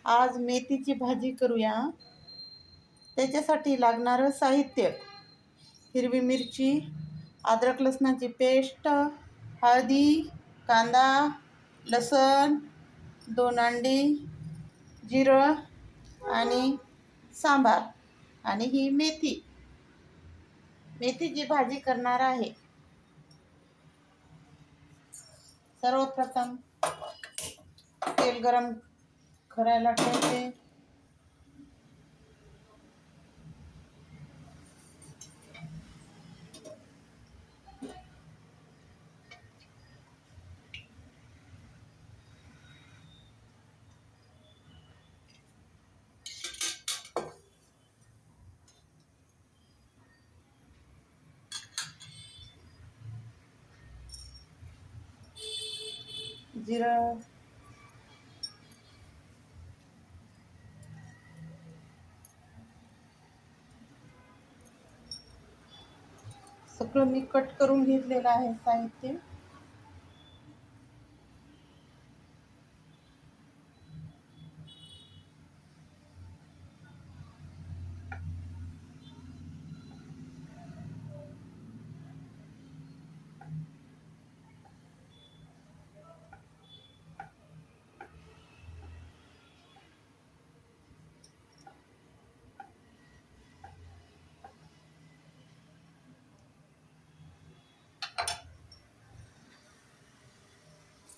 आज मेथीची भाजी करूया. त्याच्यासाठी लागणारं साहित्य: हिरवी मिरची, अद्रक लसणाची पेस्ट, हळदी, कांदा, लसूण, 2 अंडी, जिरं आणि सांबार. आणि ही मेथीची भाजी करणार आहे. सर्वप्रथम तेल गरम करायला ठेवते. जिरं, सगळं मी कट करून घेतलेलं आहे साहित्य.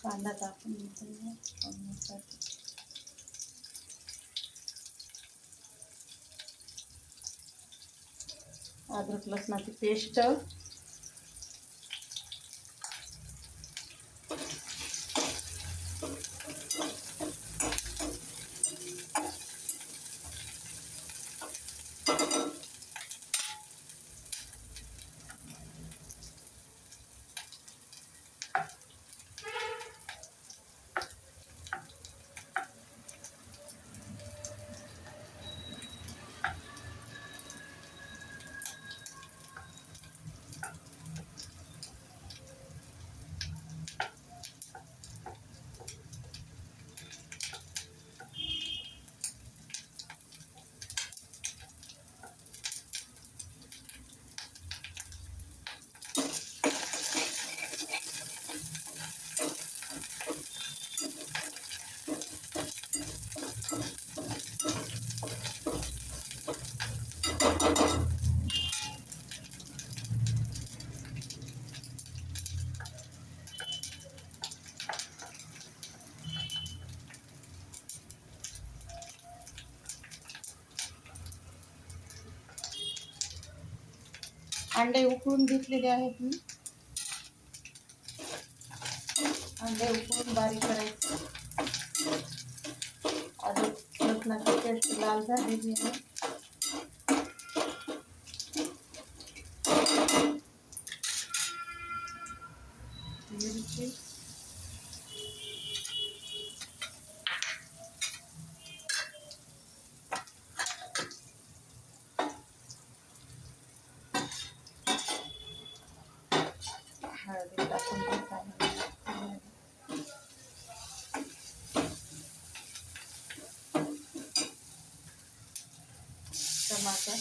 कांदा टाकून घेते. अद्रक लसणाची पेस्ट, अंडे उकळून घेतलेले आहेत मी. अंडे उकळून बारीक करायचे. अद्रक लसणाची पेस्ट लाल झालेली आहे. मिरची, हळदी टाकून टमाटर,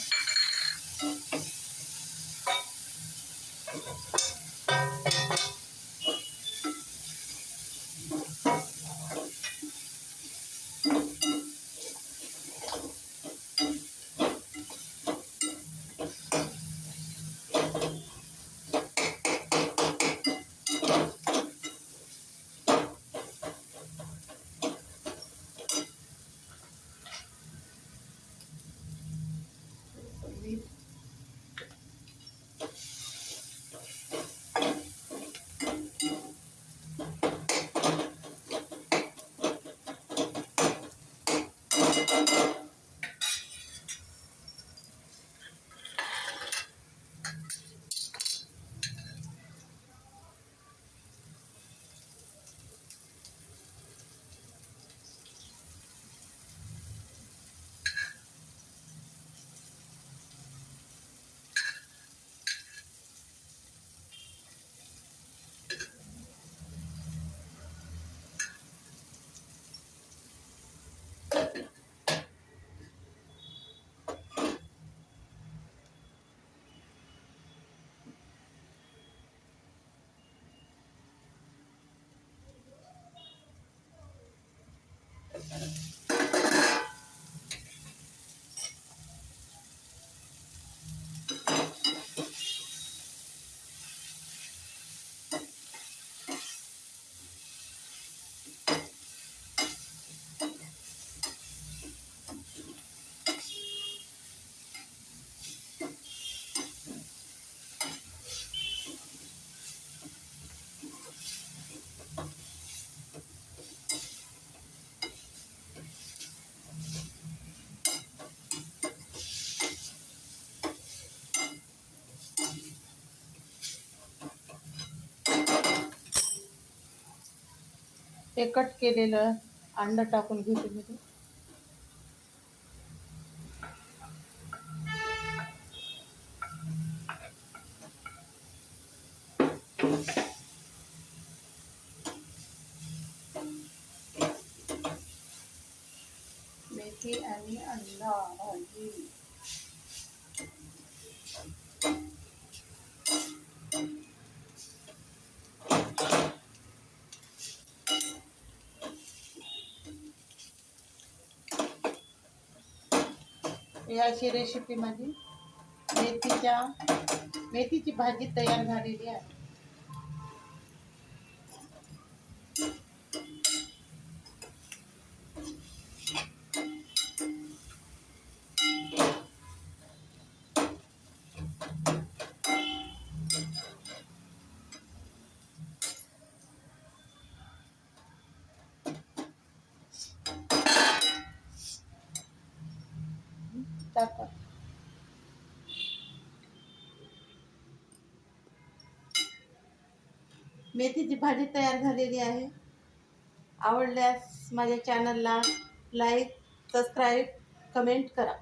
हे कट केलेलं अंड टाकून घेते मी ते. मेथी आणि अंडा भाजी. ही अशी रेसिपी माझी मेथीची भाजी तयार झालेली आहे. टाका. मेथीची भाजी तयार झालेली आहे. आवडल्यास माझ्या चॅनलला लाईक, सबस्क्राईब, कमेंट करा.